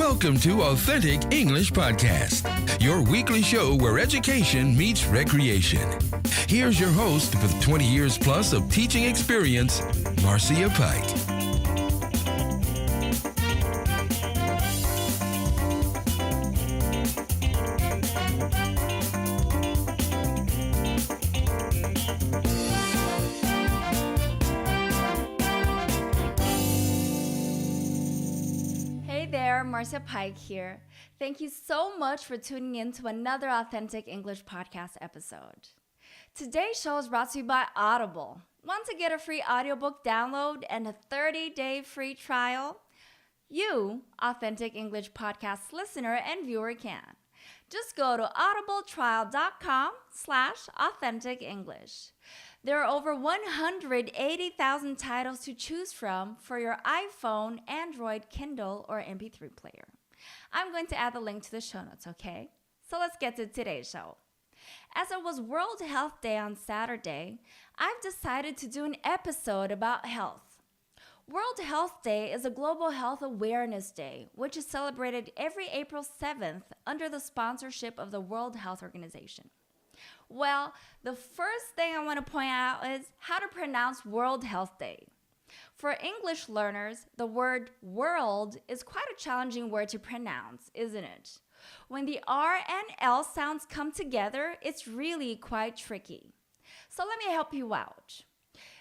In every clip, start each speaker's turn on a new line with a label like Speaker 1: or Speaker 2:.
Speaker 1: Welcome to Authentic English Podcast, your weekly show where education meets recreation. Here's your host with 20 years plus of teaching experience, Marcia Pike.
Speaker 2: Marcia Pike here. Thank you so much for tuning in to another Authentic English Podcast episode. Today's show is brought to you by Audible. Want to get a free audiobook download and a 30-day free trial? You, Authentic English Podcast listener and viewer, can. Just go to audibletrial.com/AuthenticEnglish. There are over 180,000 titles to choose from for your iPhone, Android, Kindle, or MP3 player. I'm going to add the link to the show notes, okay? So let's get to today's show. As it was World Health Day on Saturday, I've decided to do an episode about health. World Health Day is a global health awareness day, which is celebrated every April 7th under the sponsorship of the World Health Organization. Well, the first thing I want to point out is how to pronounce World Health Day. For English learners, the word world is quite a challenging word to pronounce, isn't it? When the R and L sounds come together, it's really quite tricky. So let me help you out.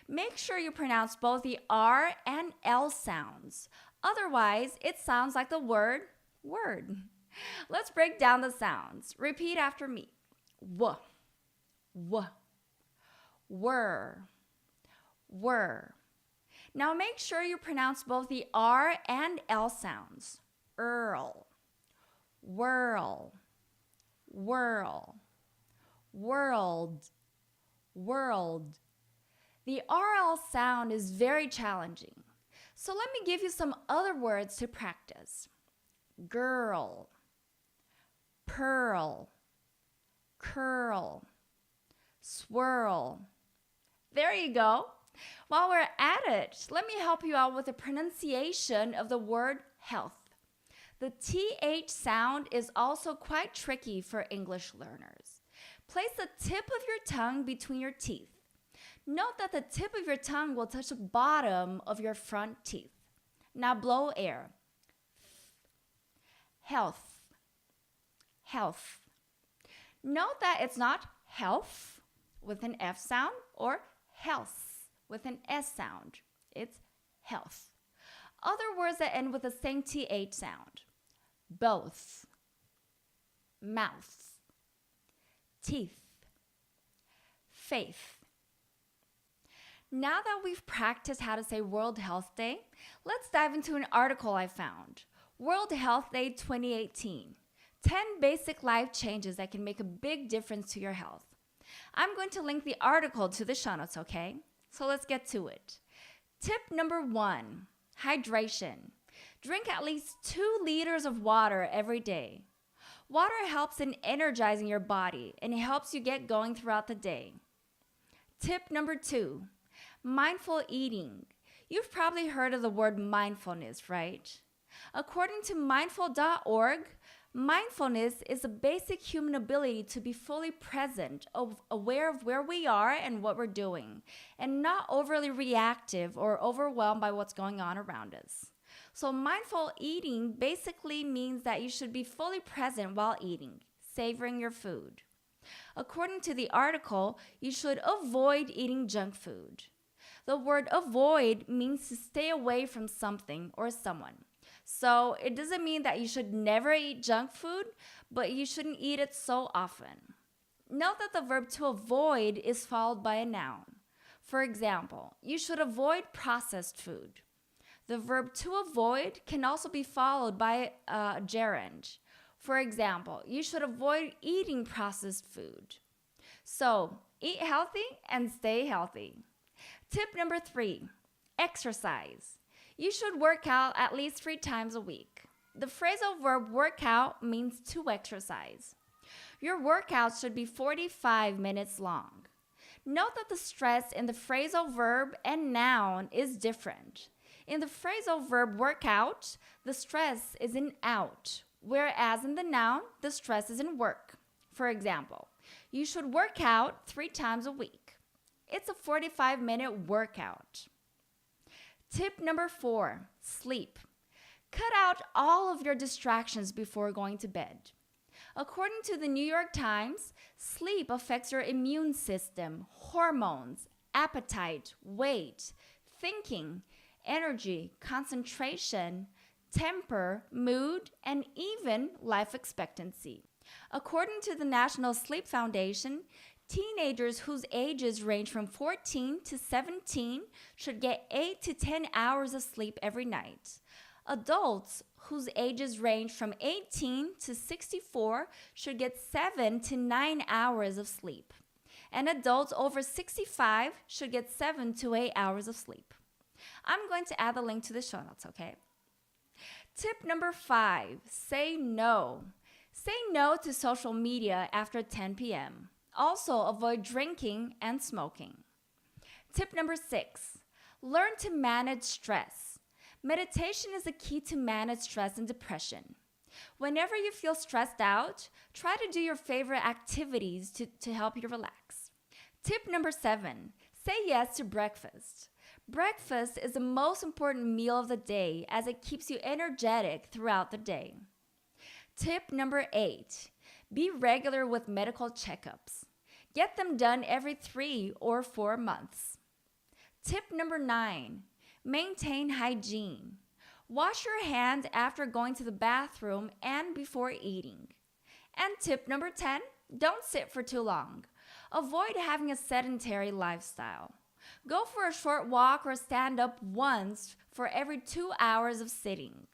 Speaker 2: Make sure you pronounce both the R and L sounds. Otherwise, it sounds like the word word. Let's break down the sounds. Repeat after me. W, w, were, were. Now make sure you pronounce both the R and L sounds. Earl, whirl, whirl, world, world. The RL sound is very challenging. So let me give you some other words to practice. Girl, pearl, curl, swirl. There you go. While we're at it, let me help you out with the pronunciation of the word health. The TH sound is also quite tricky for English learners. Place the tip of your tongue between your teeth. Note that the tip of your tongue will touch the bottom of your front teeth. Now blow air. Health, health. Note that it's not health with an F sound or health with an S sound. It's health. Other words that end with the same TH sound. Both, mouth, teeth, faith. Now that we've practiced how to say World Health Day, let's dive into an article I found. World Health Day 2018. 10 basic life changes that can make a big difference to your health. I'm going to link the article to the show notes, okay? So let's get to it. Tip number 1, hydration. Drink at least 2 liters of water every day. Water helps in energizing your body and it helps you get going throughout the day. Tip number 2, mindful eating. You've probably heard of the word mindfulness, right? According to mindful.org, mindfulness is a basic human ability to be fully present, aware of where we are and what we're doing, and not overly reactive or overwhelmed by what's going on around us. So mindful eating basically means that you should be fully present while eating, savoring your food. According to the article, you should avoid eating junk food. The word avoid means to stay away from something or someone. So it doesn't mean that you should never eat junk food, but you shouldn't eat it so often. Note that the verb to avoid is followed by a noun. For example, you should avoid processed food. The verb to avoid can also be followed by a gerund. For example, you should avoid eating processed food. So, eat healthy and stay healthy. Tip number 3, exercise. You should work out at least 3 times a week. The phrasal verb work out means to exercise. Your workout should be 45 minutes long. Note that the stress in the phrasal verb and noun is different. In the phrasal verb workout, the stress is in out, whereas in the noun, the stress is in work. For example, you should work out 3 times a week. It's a 45-minute workout. Tip number 4, sleep. Cut out all of your distractions before going to bed. According to the New York Times, sleep affects your immune system, hormones, appetite, weight, thinking, energy, concentration, temper, mood, and even life expectancy. According to the National Sleep Foundation, teenagers whose ages range from 14 to 17 should get 8 to 10 hours of sleep every night. Adults whose ages range from 18 to 64 should get 7 to 9 hours of sleep. And adults over 65 should get 7 to 8 hours of sleep. I'm going to add the link to the show notes, okay? Tip number 5, say no. Say no to social media after 10 p.m. Also, avoid drinking and smoking. Tip number 6, learn to manage stress. Meditation is a key to manage stress and depression. Whenever you feel stressed out, try to do your favorite activities to help you relax. Tip number 7, say yes to breakfast. Breakfast is the most important meal of the day as it keeps you energetic throughout the day. Tip number 8, be regular with medical checkups. Get them done every 3 or 4 months. Tip number 9, maintain hygiene. Wash your hands after going to the bathroom and before eating. And tip number 10, don't sit for too long. Avoid having a sedentary lifestyle. Go for a short walk or stand up once for every 2 hours of sitting.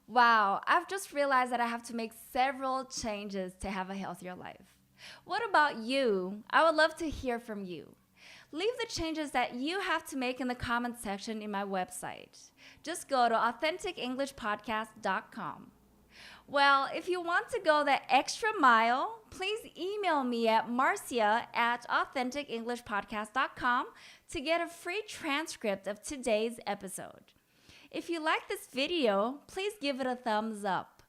Speaker 2: Wow, I've just realized that I have to make several changes to have a healthier life. What about you? I would love to hear from you. Leave the changes that you have to make in the comment section in my website. Just go to AuthenticEnglishPodcast.com. Well, if you want to go that extra mile, please email me at marcia@AuthenticEnglishPodcast.com to get a free transcript of today's episode. If you like this video, please give it a thumbs up.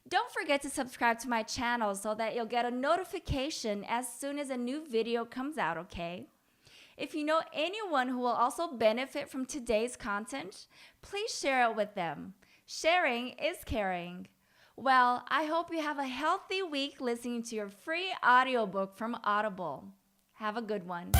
Speaker 2: Don't forget to subscribe to my channel so that you'll get a notification as soon as a new video comes out, okay? If you know anyone who will also benefit from today's content, please share it with them. Sharing is caring. Well, I hope you have a healthy week listening to your free audiobook from Audible. Have a good one.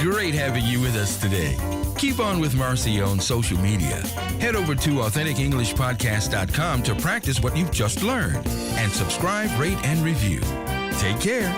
Speaker 1: Great having you with us today. Keep on with Marcia on social media. Head over to AuthenticEnglishPodcast.com to practice what you've just learned. And subscribe, rate, and review. Take care.